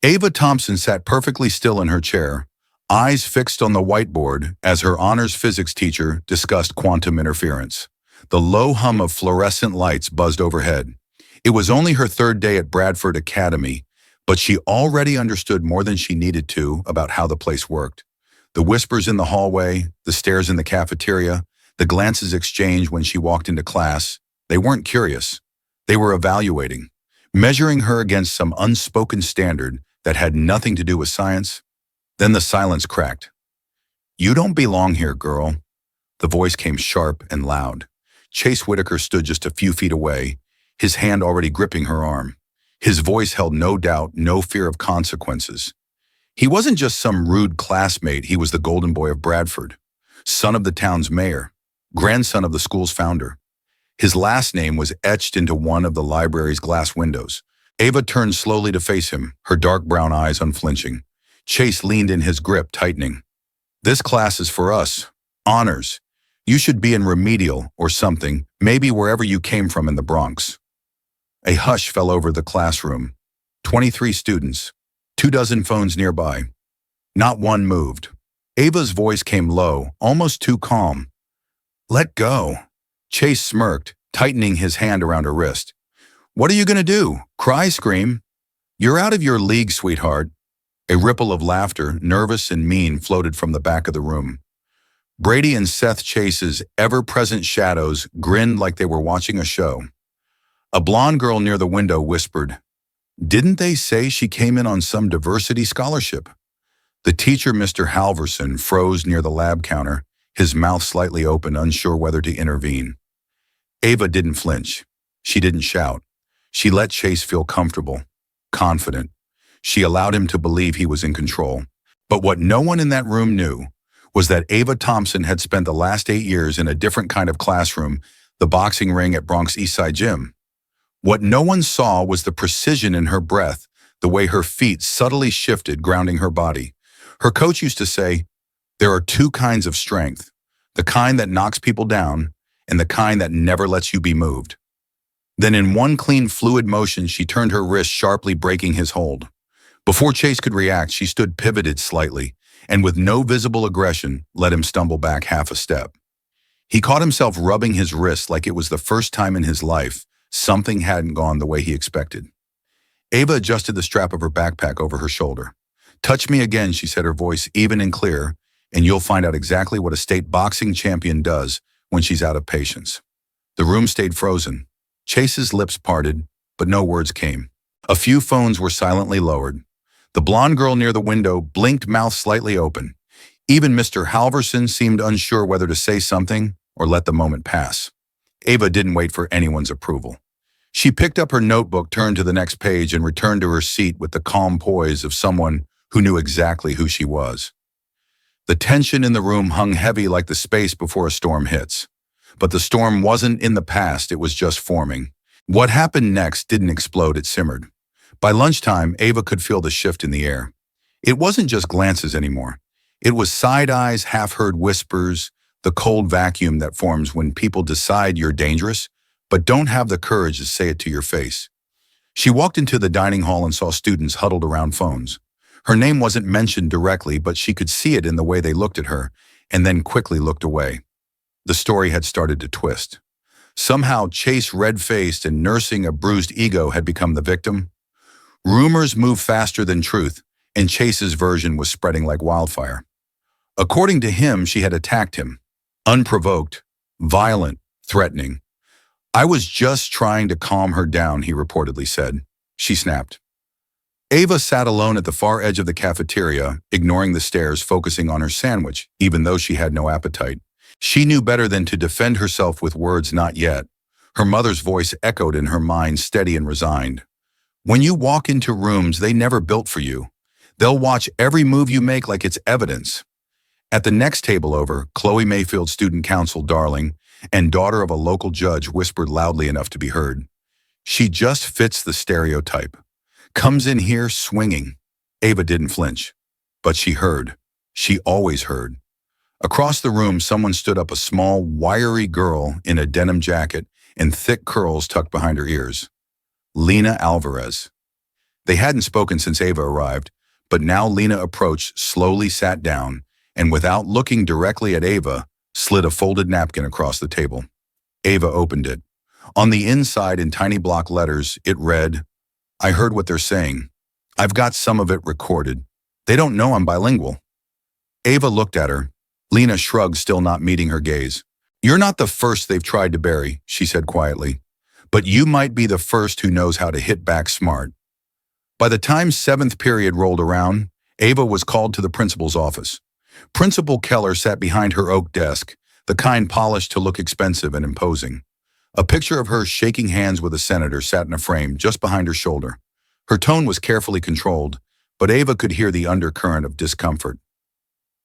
Ava Thompson sat perfectly still in her chair, eyes fixed on the whiteboard as her honors physics teacher discussed quantum interference. The low hum of fluorescent lights buzzed overhead. It was only her third day at Bradford Academy, but she already understood more than she needed to about how the place worked. The whispers in the hallway, the stares in the cafeteria, the glances exchanged when she walked into class, they weren't curious. They were evaluating, measuring her against some unspoken standard that had nothing to do with science. Then the silence cracked. "You don't belong here, girl." The voice came sharp and loud. Chase Whitaker stood just a few feet away, his hand already gripping her arm. His voice held no doubt, no fear of consequences. He wasn't just some rude classmate, he was the golden boy of Bradford, son of the town's mayor, grandson of the school's founder. His last name was etched into one of the library's glass windows. Ava turned slowly to face him, her dark brown eyes unflinching. Chase leaned in, his grip tightening. "This class is for us. Honors. You should be in remedial or something, maybe wherever you came from in the Bronx." A hush fell over the classroom. 23 students, 24 phones nearby. Not one moved. Ava's voice came low, almost too calm. "Let go." Chase smirked, tightening his hand around her wrist. "What are you going to do? Cry, scream? You're out of your league, sweetheart." A ripple of laughter, nervous and mean, floated from the back of the room. Brady and Seth Chase's ever-present shadows grinned like they were watching a show. A blonde girl near the window whispered, "Didn't they say she came in on some diversity scholarship?" The teacher, Mr. Halverson, froze near the lab counter, his mouth slightly open, unsure whether to intervene. Ava didn't flinch. She didn't shout. She let Chase feel comfortable, confident. She allowed him to believe he was in control. But what no one in that room knew was that Ava Thompson had spent the last 8 years in a different kind of classroom, the boxing ring at Bronx Eastside Gym. What no one saw was the precision in her breath, the way her feet subtly shifted, grounding her body. Her coach used to say, "There are 2 kinds of strength, the kind that knocks people down and the kind that never lets you be moved." Then in one clean, fluid motion, she turned her wrist sharply, breaking his hold. Before Chase could react, she stood pivoted slightly, and with no visible aggression, let him stumble back half a step. He caught himself rubbing his wrist like it was the first time in his life something hadn't gone the way he expected. Ava adjusted the strap of her backpack over her shoulder. "Touch me again," she said, her voice even and clear, "and you'll find out exactly what a state boxing champion does when she's out of patience." The room stayed frozen. Chase's lips parted, but no words came. A few phones were silently lowered. The blonde girl near the window blinked, mouth slightly open. Even Mr. Halverson seemed unsure whether to say something or let the moment pass. Ava didn't wait for anyone's approval. She picked up her notebook, turned to the next page, and returned to her seat with the calm poise of someone who knew exactly who she was. The tension in the room hung heavy like the space before a storm hits. But the storm wasn't in the past, it was just forming. What happened next didn't explode, it simmered. By lunchtime, Ava could feel the shift in the air. It wasn't just glances anymore. It was side eyes, half-heard whispers, the cold vacuum that forms when people decide you're dangerous, but don't have the courage to say it to your face. She walked into the dining hall and saw students huddled around phones. Her name wasn't mentioned directly, but she could see it in the way they looked at her, and then quickly looked away. The story had started to twist. Somehow, Chase, red-faced and nursing a bruised ego, had become the victim. Rumors move faster than truth, and Chase's version was spreading like wildfire. According to him, she had attacked him. Unprovoked, violent, threatening. "I was just trying to calm her down," he reportedly said. She snapped. Ava sat alone at the far edge of the cafeteria, ignoring the stares, focusing on her sandwich, even though she had no appetite. She knew better than to defend herself with words. Not yet. Her mother's voice echoed in her mind, steady and resigned. "When you walk into rooms they never built for you, they'll watch every move you make like it's evidence." At the next table over, Chloe Mayfield, student council darling and daughter of a local judge, whispered loudly enough to be heard. "She just fits the stereotype. Comes in here swinging." Ava didn't flinch, but she heard. She always heard. Across the room, someone stood up, a small, wiry girl in a denim jacket and thick curls tucked behind her ears. Lena Alvarez. They hadn't spoken since Ava arrived, but now Lena approached, slowly sat down, and without looking directly at Ava, slid a folded napkin across the table. Ava opened it. On the inside, in tiny block letters, it read, "I heard what they're saying. I've got some of it recorded. They don't know I'm bilingual." Ava looked at her. Lena shrugged, still not meeting her gaze. "You're not the first they've tried to bury," she said quietly. "But you might be the first who knows how to hit back smart." By the time 7th period rolled around, Ava was called to the principal's office. Principal Keller sat behind her oak desk, the kind polished to look expensive and imposing. A picture of her shaking hands with a senator sat in a frame just behind her shoulder. Her tone was carefully controlled, but Ava could hear the undercurrent of discomfort.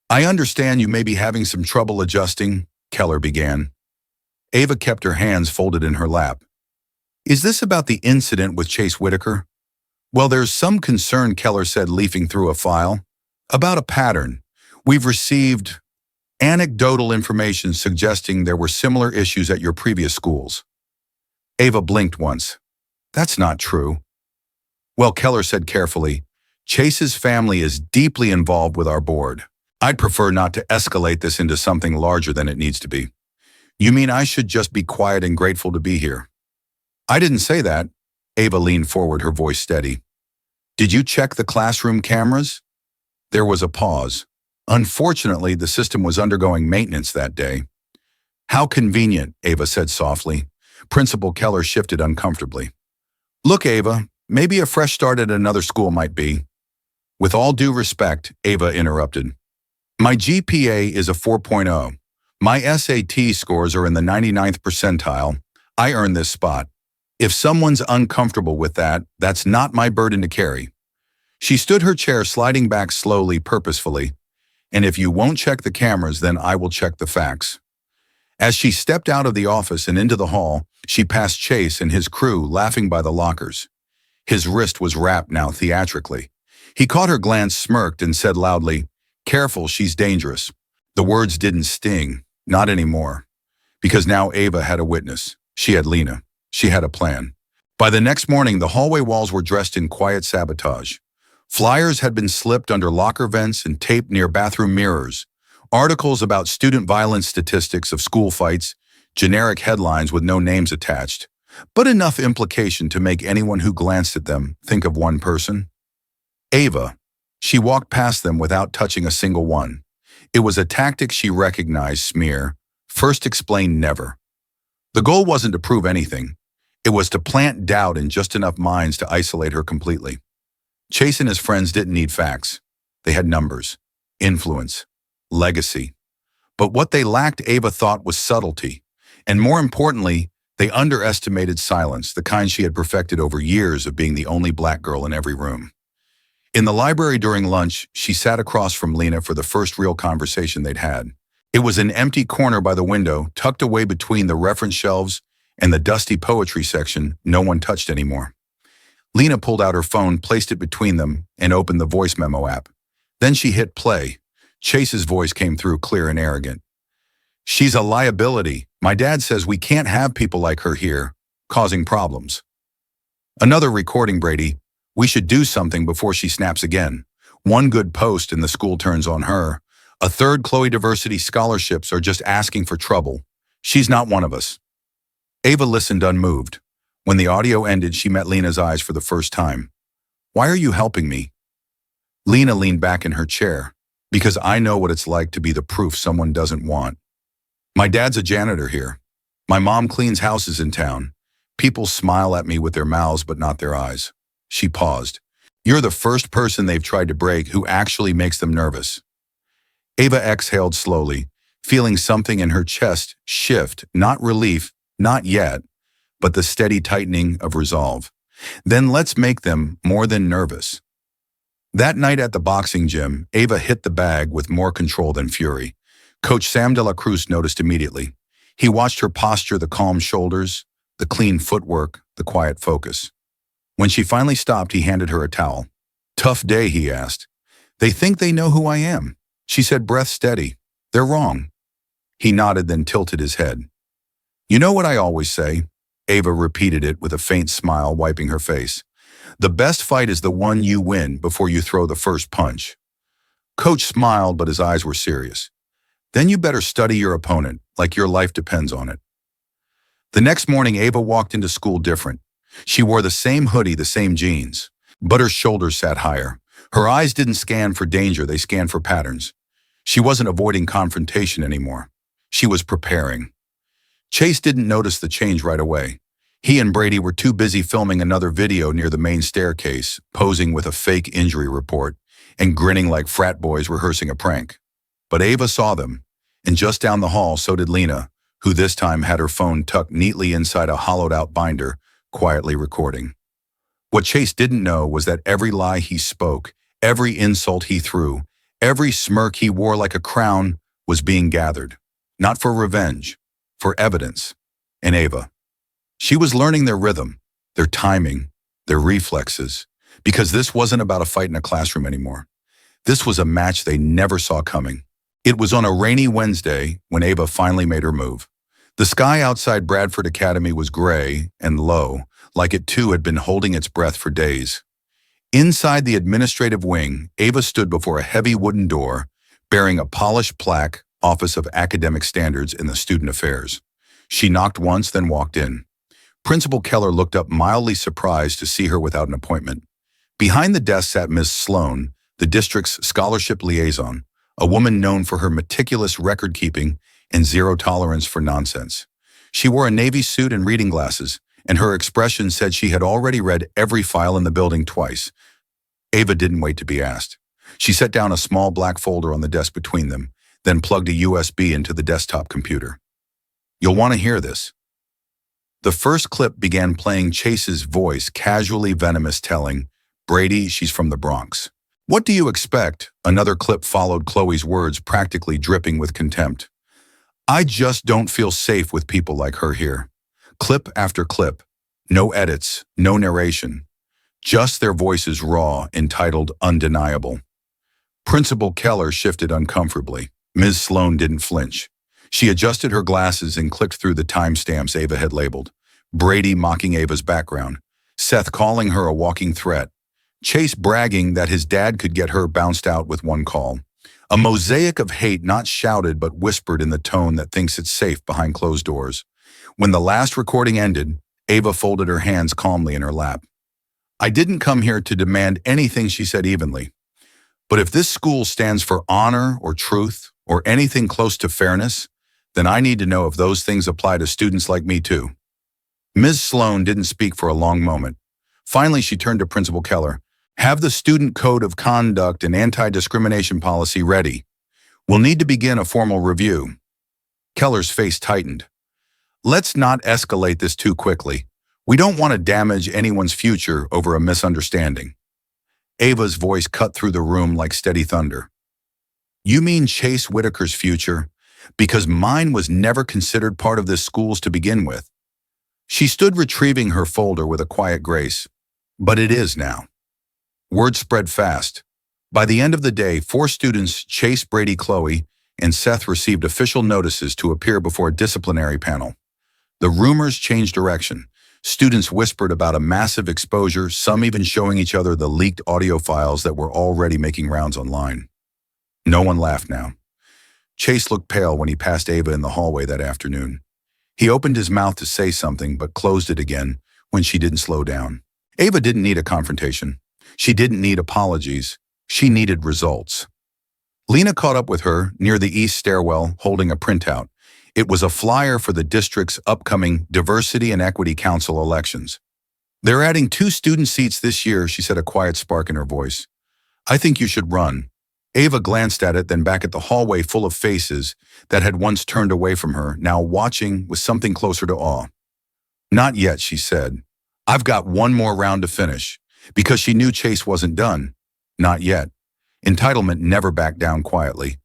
"I understand you may be having some trouble adjusting," Keller began. Ava kept her hands folded in her lap. "Is this about the incident with Chase Whitaker?" "Well, there's some concern," Keller said, leafing through a file. "About a pattern. We've received anecdotal information suggesting there were similar issues at your previous schools." Ava blinked once. "That's not true." "Well," Keller said carefully, "Chase's family is deeply involved with our board. I'd prefer not to escalate this into something larger than it needs to be." "You mean I should just be quiet and grateful to be here?" "I didn't say that." Ava leaned forward, her voice steady. "Did you check the classroom cameras?" There was a pause. Unfortunately, the system was undergoing maintenance that day. "How convenient," Ava said softly. Principal Keller shifted uncomfortably. "Look, Ava, maybe a fresh start at another school might be." "With all due respect," Ava interrupted. "My GPA is a 4.0. My SAT scores are in the 99th percentile. I earned this spot. If someone's uncomfortable with that, that's not my burden to carry." She stood her chair, sliding back slowly, purposefully. "And if you won't check the cameras, then I will check the facts." As she stepped out of the office and into the hall, she passed Chase and his crew laughing by the lockers. His wrist was wrapped now theatrically. He caught her glance, smirked, and said loudly, "Careful, she's dangerous." The words didn't sting, not anymore. Because now Ava had a witness. She had Lena. She had a plan. By the next morning, the hallway walls were dressed in quiet sabotage. Flyers had been slipped under locker vents and taped near bathroom mirrors. Articles about student violence statistics of school fights, generic headlines with no names attached, but enough implication to make anyone who glanced at them think of one person. Ava. She walked past them without touching a single one. It was a tactic she recognized: smear, first explain, never. The goal wasn't to prove anything. It was to plant doubt in just enough minds to isolate her completely. Chase and his friends didn't need facts. They had numbers, influence, legacy. But what they lacked, Ava thought, was subtlety. And more importantly, they underestimated silence, the kind she had perfected over years of being the only black girl in every room. In the library during lunch, she sat across from Lena for the first real conversation they'd had. It was an empty corner by the window, tucked away between the reference shelves and the dusty poetry section no one touched anymore. Lena pulled out her phone, placed it between them, and opened the voice memo app. Then she hit play. Chase's voice came through, clear and arrogant. "She's a liability. My dad says we can't have people like her here, causing problems." "Another recording, Brady. We should do something before she snaps again. One good post and the school turns on her. A third Chloe Diversity scholarships are just asking for trouble. She's not one of us." Ava listened unmoved. When the audio ended, she met Lena's eyes for the first time. "Why are you helping me?" Lena leaned back in her chair. "Because I know what it's like to be the proof someone doesn't want. My dad's a janitor here. My mom cleans houses in town. People smile at me with their mouths but not their eyes." She paused. "You're the first person they've tried to break who actually makes them nervous." Ava exhaled slowly, feeling something in her chest shift, not relief, not yet, but the steady tightening of resolve. "Then let's make them more than nervous." That night at the boxing gym, Ava hit the bag with more control than fury. Coach Sam de la Cruz noticed immediately. He watched her posture, the calm shoulders, the clean footwork, the quiet focus. When she finally stopped, he handed her a towel. "Tough day?" he asked. "They think they know who I am," she said, breath steady. "They're wrong." He nodded, then tilted his head. "You know what I always say?" Ava repeated it with a faint smile, wiping her face. The best fight is the one you win before you throw the first punch. Coach smiled, but his eyes were serious. Then you better study your opponent, like your life depends on it. The next morning, Ava walked into school different. She wore the same hoodie, the same jeans, but her shoulders sat higher. Her eyes didn't scan for danger, they scanned for patterns. She wasn't avoiding confrontation anymore. She was preparing. Chase didn't notice the change right away. He and Brady were too busy filming another video near the main staircase, posing with a fake injury report, and grinning like frat boys rehearsing a prank. But Ava saw them, and just down the hall so did Lena, who this time had her phone tucked neatly inside a hollowed-out binder, quietly recording. What Chase didn't know was that every lie he spoke, every insult he threw, every smirk he wore like a crown was being gathered. Not for revenge, for evidence. And Ava. She was learning their rhythm, their timing, their reflexes, because this wasn't about a fight in a classroom anymore. This was a match they never saw coming. It was on a rainy Wednesday when Ava finally made her move. The sky outside Bradford Academy was gray and low, like it too had been holding its breath for days. Inside the administrative wing, Ava stood before a heavy wooden door, bearing a polished plaque, Office of Academic Standards in the Student Affairs. She knocked once, then walked in. Principal Keller looked up mildly surprised to see her without an appointment. Behind the desk sat Ms. Sloan, the district's scholarship liaison, a woman known for her meticulous record-keeping and zero tolerance for nonsense. She wore a navy suit and reading glasses, and her expression said she had already read every file in the building twice. Ava didn't wait to be asked. She set down a small black folder on the desk between them, then plugged a USB into the desktop computer. "You'll want to hear this." The first clip began playing Chase's voice, casually venomous, telling, "Brady, she's from the Bronx." "What do you expect?" Another clip followed Chloe's words, practically dripping with contempt. "I just don't feel safe with people like her here." Clip after clip. No edits, no narration. Just their voices raw, entitled Undeniable. Principal Keller shifted uncomfortably. Ms. Sloan didn't flinch. She adjusted her glasses and clicked through the timestamps Ava had labeled. Brady mocking Ava's background. Seth calling her a walking threat. Chase bragging that his dad could get her bounced out with one call. A mosaic of hate not shouted but whispered in the tone that thinks it's safe behind closed doors. When the last recording ended, Ava folded her hands calmly in her lap. "I didn't come here to demand anything," she said evenly. "But if this school stands for honor or truth or anything close to fairness, then I need to know if those things apply to students like me too." Ms. Sloan didn't speak for a long moment. Finally, she turned to Principal Keller. "Have the Student Code of Conduct and Anti-Discrimination Policy ready. We'll need to begin a formal review." Keller's face tightened. "Let's not escalate this too quickly. We don't want to damage anyone's future over a misunderstanding." Ava's voice cut through the room like steady thunder. "You mean Chase Whitaker's future? Because mine was never considered part of this school's to begin with." She stood retrieving her folder with a quiet grace. "But it is now." Word spread fast. By the end of the day, 4 students, Chase, Brady, Chloe, and Seth, received official notices to appear before a disciplinary panel. The rumors changed direction. Students whispered about a massive exposure, some even showing each other the leaked audio files that were already making rounds online. No one laughed now. Chase looked pale when he passed Ava in the hallway that afternoon. He opened his mouth to say something, but closed it again when she didn't slow down. Ava didn't need a confrontation. She didn't need apologies. She needed results. Lena caught up with her near the east stairwell, holding a printout. It was a flyer for the district's upcoming Diversity and Equity Council elections. "They're adding 2 student seats this year," she said, a quiet spark in her voice. "I think you should run." Ava glanced at it, then back at the hallway full of faces that had once turned away from her, now watching with something closer to awe. "Not yet," she said. "I've got one more round to finish," because she knew Chase wasn't done. Not yet. Entitlement never backed down quietly.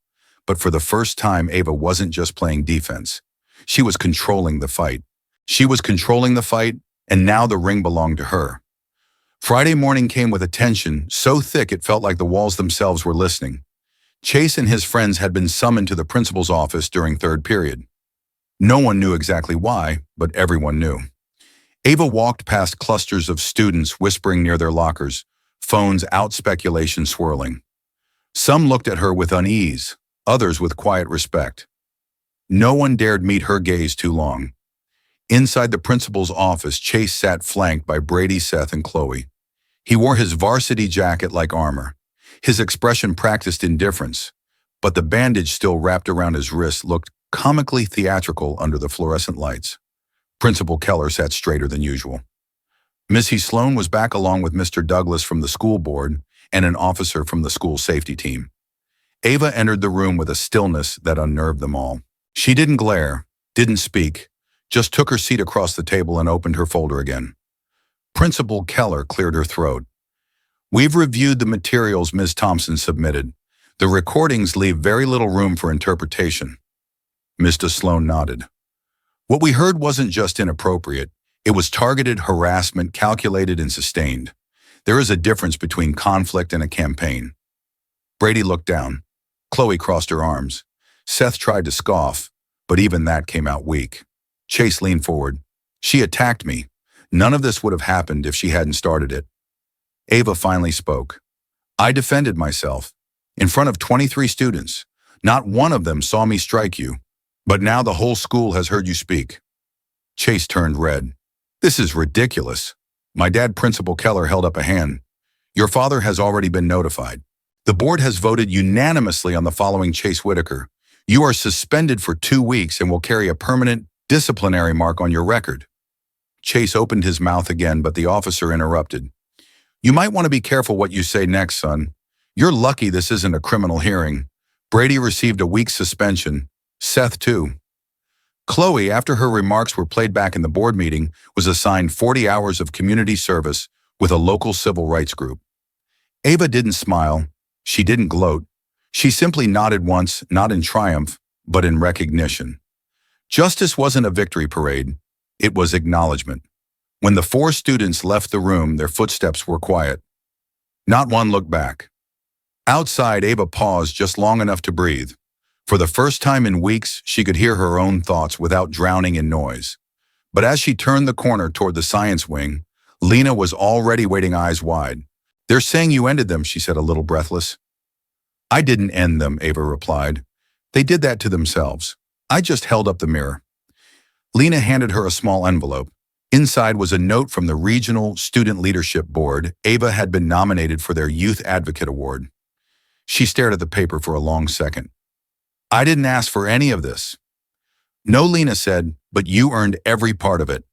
But for the first time, Ava wasn't just playing defense. She was controlling the fight. She was controlling the fight, and now the ring belonged to her. Friday morning came with a tension so thick it felt like the walls themselves were listening. Chase and his friends had been summoned to the principal's office during third period. No one knew exactly why, but everyone knew. Ava walked past clusters of students whispering near their lockers, phones out, speculation swirling. Some looked at her with unease, others with quiet respect. No one dared meet her gaze too long. Inside the principal's office, Chase sat flanked by Brady, Seth, and Chloe. He wore his varsity jacket like armor. His expression practiced indifference, but the bandage still wrapped around his wrist looked comically theatrical under the fluorescent lights. Principal Keller sat straighter than usual. Mrs. Sloan was back along with Mr. Douglas from the school board and an officer from the school safety team. Ava entered the room with a stillness that unnerved them all. She didn't glare, didn't speak, just took her seat across the table and opened her folder again. Principal Keller cleared her throat. "We've reviewed the materials Ms. Thompson submitted. The recordings leave very little room for interpretation." Mr. Sloan nodded. "What we heard wasn't just inappropriate. It was targeted harassment, calculated and sustained. There is a difference between conflict and a campaign." Brady looked down. Chloe crossed her arms. Seth tried to scoff, but even that came out weak. Chase leaned forward. "She attacked me. None of this would have happened if she hadn't started it." Ava finally spoke. "I defended myself. In front of 23 students. Not one of them saw me strike you. But now the whole school has heard you speak." Chase turned red. "This is ridiculous." My dad, Principal Keller, held up a hand. "Your father has already been notified. The board has voted unanimously on the following: Chase Whitaker. You are suspended for 2 weeks and will carry a permanent disciplinary mark on your record." Chase opened his mouth again, but the officer interrupted. "You might want to be careful what you say next, son. You're lucky this isn't a criminal hearing. Brady received a week's suspension. Seth, too." Chloe, after her remarks were played back in the board meeting, was assigned 40 hours of community service with a local civil rights group. Ava didn't smile. She didn't gloat. She simply nodded once, not in triumph, but in recognition. Justice wasn't a victory parade. It was acknowledgement. When the 4 students left the room, their footsteps were quiet. Not one looked back. Outside, Ava paused just long enough to breathe. For the first time in weeks, she could hear her own thoughts without drowning in noise. But as she turned the corner toward the science wing, Lena was already waiting, eyes wide. "They're saying you ended them," she said, a little breathless. "I didn't end them," Ava replied. "They did that to themselves. I just held up the mirror." Lena handed her a small envelope. Inside was a note from the Regional Student Leadership Board. Ava had been nominated for their Youth Advocate Award. She stared at the paper for a long second. "I didn't ask for any of this." "No," Lena said, "but you earned every part of it."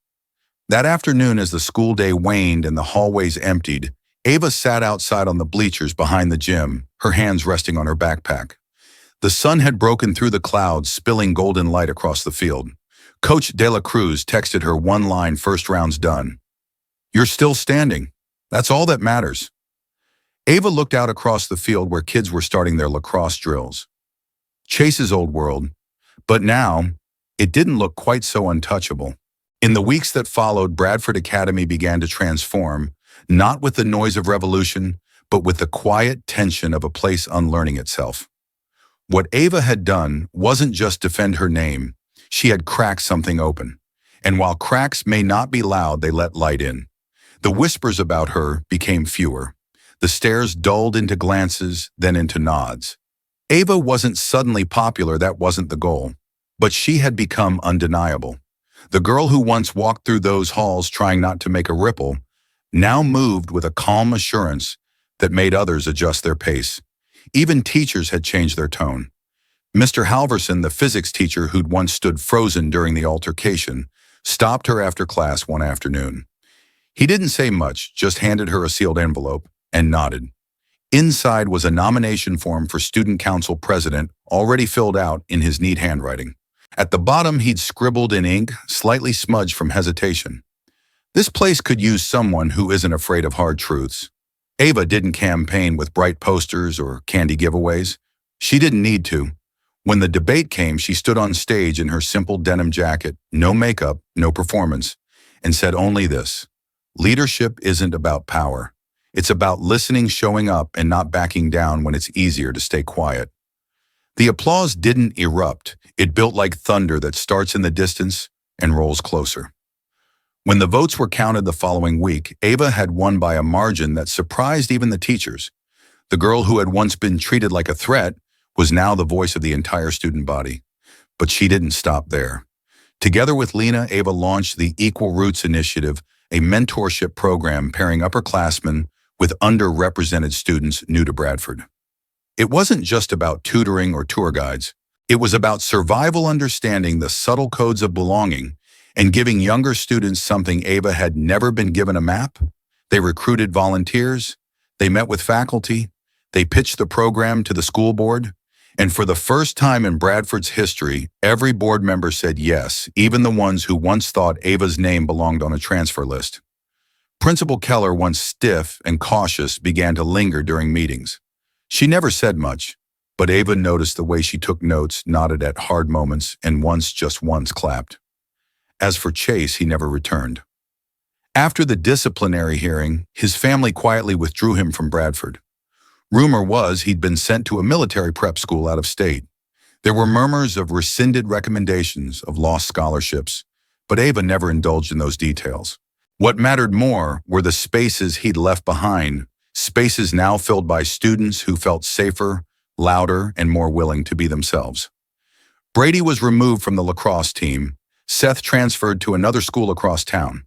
That afternoon, as the school day waned and the hallways emptied, Ava sat outside on the bleachers behind the gym, her hands resting on her backpack. The sun had broken through the clouds, spilling golden light across the field. Coach De La Cruz texted her one line: "First round's done." "You're still standing. That's all that matters." Ava looked out across the field where kids were starting their lacrosse drills. Chase's old world, but now it didn't look quite so untouchable. In the weeks that followed, Bradford Academy began to transform, not with the noise of revolution, but with the quiet tension of a place unlearning itself. What Ava had done wasn't just defend her name. She had cracked something open. And while cracks may not be loud, they let light in. The whispers about her became fewer. The stares dulled into glances, then into nods. Ava wasn't suddenly popular, that wasn't the goal. But she had become undeniable. The girl who once walked through those halls trying not to make a ripple, now moved with a calm assurance that made others adjust their pace. Even teachers had changed their tone. Mr. Halverson, the physics teacher who'd once stood frozen during the altercation, stopped her after class one afternoon. He didn't say much, just handed her a sealed envelope and nodded. Inside was a nomination form for student council president, already filled out in his neat handwriting. At the bottom, he'd scribbled in ink, slightly smudged from hesitation: "This place could use someone who isn't afraid of hard truths." Ava didn't campaign with bright posters or candy giveaways. She didn't need to. When the debate came, she stood on stage in her simple denim jacket, no makeup, no performance, and said only this: "Leadership isn't about power. It's about listening, showing up, and not backing down when it's easier to stay quiet." The applause didn't erupt. It built like thunder that starts in the distance and rolls closer. When the votes were counted the following week, Ava had won by a margin that surprised even the teachers. The girl who had once been treated like a threat was now the voice of the entire student body. But she didn't stop there. Together with Lena, Ava launched the Equal Roots Initiative, a mentorship program pairing upperclassmen with underrepresented students new to Bradford. It wasn't just about tutoring or tour guides. It was about survival, understanding the subtle codes of belonging and giving younger students something Ava had never been given: a map. They recruited volunteers. They met with faculty. They pitched the program to the school board. And for the first time in Bradford's history, every board member said yes, even the ones who once thought Ava's name belonged on a transfer list. Principal Keller, once stiff and cautious, began to linger during meetings. She never said much, but Ava noticed the way she took notes, nodded at hard moments, and just once clapped. As for Chase, he never returned. After the disciplinary hearing, his family quietly withdrew him from Bradford. Rumor was he'd been sent to a military prep school out of state. There were murmurs of rescinded recommendations, of lost scholarships, but Ava never indulged in those details. What mattered more were the spaces he'd left behind, spaces now filled by students who felt safer, louder, and more willing to be themselves. Brady was removed from the lacrosse team. Seth transferred to another school across town.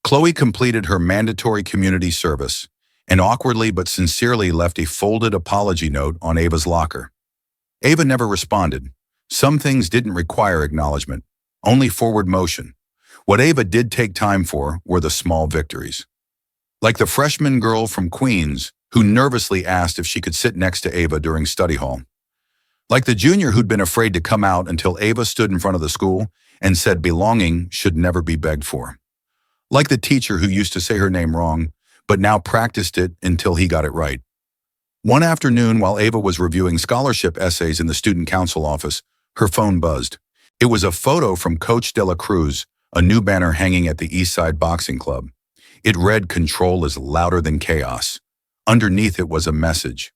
Chloe completed her mandatory community service and awkwardly but sincerely left a folded apology note on Ava's locker. Ava never responded. Some things didn't require acknowledgement, only forward motion. What Ava did take time for were the small victories. Like the freshman girl from Queens who nervously asked if she could sit next to Ava during study hall. Like the junior who'd been afraid to come out until Ava stood in front of the school and said belonging should never be begged for. Like the teacher who used to say her name wrong, but now practiced it until he got it right. One afternoon, while Ava was reviewing scholarship essays in the student council office, her phone buzzed. It was a photo from Coach De La Cruz, a new banner hanging at the East Side Boxing Club. It read, "Control is louder than chaos." Underneath it was a message.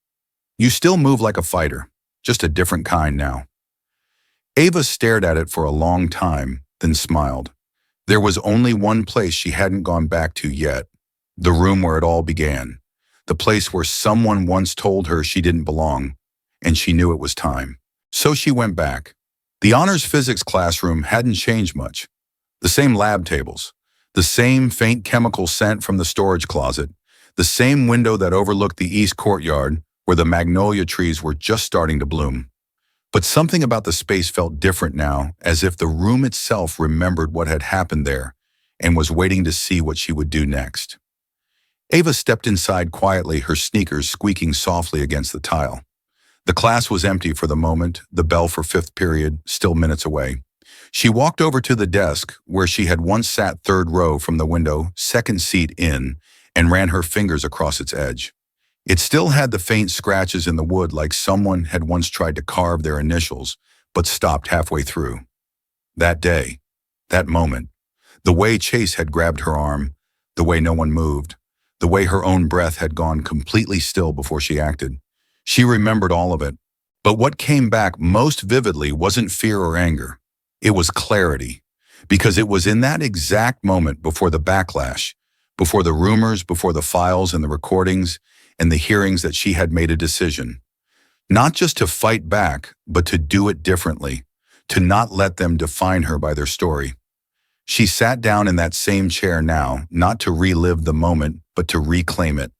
"You still move like a fighter, just a different kind now." Ava stared at it for a long time, then smiled. There was only one place she hadn't gone back to yet. The room where it all began. The place where someone once told her she didn't belong, and she knew it was time. So she went back. The honors physics classroom hadn't changed much. The same lab tables, the same faint chemical scent from the storage closet, the same window that overlooked the east courtyard where the magnolia trees were just starting to bloom. But something about the space felt different now, as if the room itself remembered what had happened there and was waiting to see what she would do next. Ava stepped inside quietly, her sneakers squeaking softly against the tile. The class was empty for the moment, the bell for fifth period still minutes away. She walked over to the desk where she had once sat third row from the window, second seat in, and ran her fingers across its edge. It still had the faint scratches in the wood, like someone had once tried to carve their initials, but stopped halfway through. That day, that moment, the way Chase had grabbed her arm, the way no one moved, the way her own breath had gone completely still before she acted. She remembered all of it. But what came back most vividly wasn't fear or anger. It was clarity. Because it was in that exact moment, before the backlash, before the rumors, before the files and the recordings and the hearings, that she had made a decision. Not just to fight back, but to do it differently. To not let them define her by their story. She sat down in that same chair now, not to relive the moment, but to reclaim it.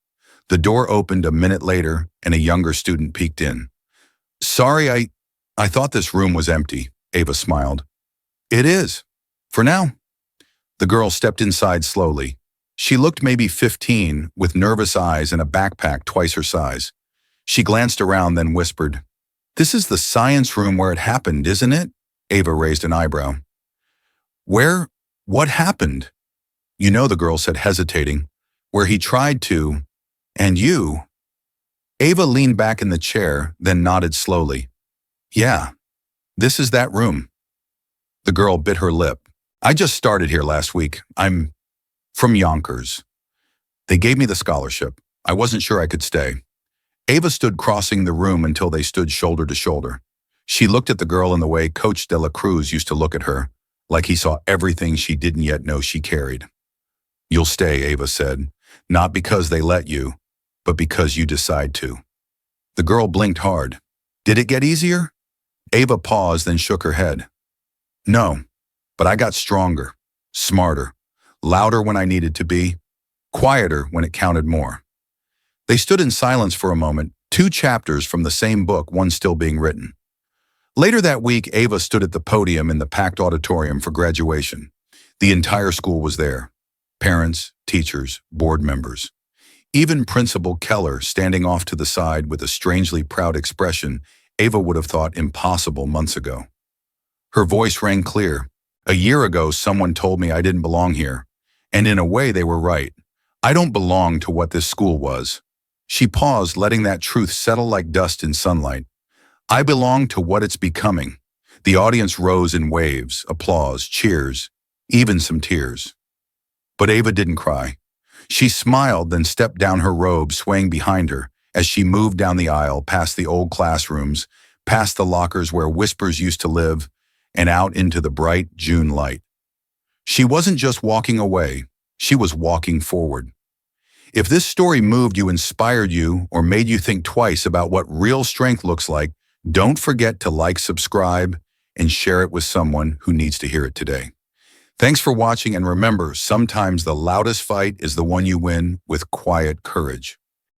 The door opened a minute later, and a younger student peeked in. "Sorry, I thought this room was empty," Ava smiled. "It is. For now." The girl stepped inside slowly. She looked maybe 15, with nervous eyes and a backpack twice her size. She glanced around, then whispered, "This is the science room where it happened, isn't it?" Ava raised an eyebrow. What happened?" "You know," the girl said, hesitating, "where he tried to, and you." Ava leaned back in the chair, then nodded slowly. "Yeah, this is that room." The girl bit her lip. "I just started here last week. I'm from Yonkers. They gave me the scholarship. I wasn't sure I could stay." Ava stood crossing the room until they stood shoulder to shoulder. She looked at the girl in the way Coach De La Cruz used to look at her, like he saw everything she didn't yet know she carried. You'll stay, Ava said, not because they let you, but because you decide to. The girl blinked hard. Did it get easier? Ava paused, then shook her head. No, but I got stronger, smarter, louder when I needed to be, quieter when it counted more. They stood in silence for a moment, 2 chapters from the same book, one still being written. Later that week, Ava stood at the podium in the packed auditorium for graduation. The entire school was there. Parents, teachers, board members. Even Principal Keller standing off to the side with a strangely proud expression Ava would have thought impossible months ago. Her voice rang clear. A year ago, someone told me I didn't belong here. And in a way, they were right. I don't belong to what this school was. She paused, letting that truth settle like dust in sunlight. I belong to what it's becoming. The audience rose in waves, applause, cheers, even some tears. But Ava didn't cry. She smiled, then stepped down her robe, swaying behind her, as she moved down the aisle, past the old classrooms, past the lockers where whispers used to live, and out into the bright June light. She wasn't just walking away, she was walking forward. If this story moved you, inspired you, or made you think twice about what real strength looks like, don't forget to like, subscribe, and share it with someone who needs to hear it today. Thanks for watching, and remember, sometimes the loudest fight is the one you win with quiet courage.